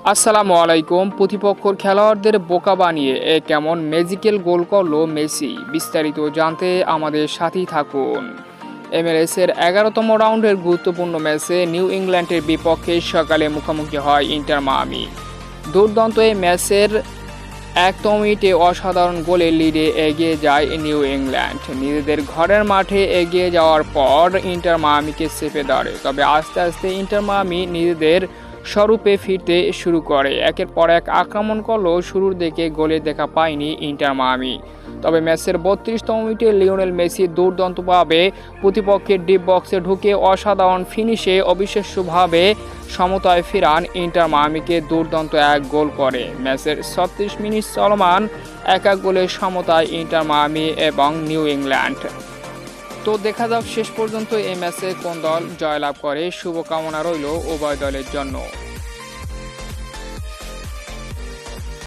আসসালামু আলাইকুম। প্রতিপক্ষের খেলোয়াড়দের বোকা বানিয়ে কেমন ম্যাজিক্যাল গোল করল মেসি, বিস্তারিত জানতে আমাদের সাথেই থাকুন। এমএলএসের 11তম রাউন্ডের গুরুত্বপূর্ণ ম্যাচে নিউ ইংল্যান্ডের বিপক্ষে সকালে মুখোমুখি হয় ইন্টার মায়ামি। দুর্দান্ত এই ম্যাচের 1 মিনিটে অসাধারণ গোলে লিডে এগিয়ে যায় নিউ ইংল্যান্ড। নিজেদের ঘরের মাঠে এগিয়ে যাওয়ার পর ইন্টার মায়ামিকে চেপে ধরে, তবে আস্তে আস্তে ইন্টার মায়ামি নিজেদের স্বরূপে ফিরতে শুরু করে। একের পর এক আক্রমণ করলেও শুরুর দিকে গোলে দেখা পায়নি ইন্টার মায়ামি। তবে ম্যাচের 32তম মিনিটে লিওনেল মেসি দুর্দান্তভাবে প্রতিপক্ষের ডিপ বক্সে ঢুকে অসাধারণ ফিনিশে অবিশ্বাস্যভাবে সমতায় ফেরান ইন্টার মায়ামিকে দুর্দান্ত এক গোল করে। ম্যাচের 36 মিনিট চলমান এক গোলের সমতায় ইন্টার মায়ামি এবং নিউ ইংল্যান্ড। তো দেখা যাক শেষ পর্যন্ত এই ম্যাচে কোন দল জয়লাভ করে। শুভকামনা রইল উভয় দলের জন্য।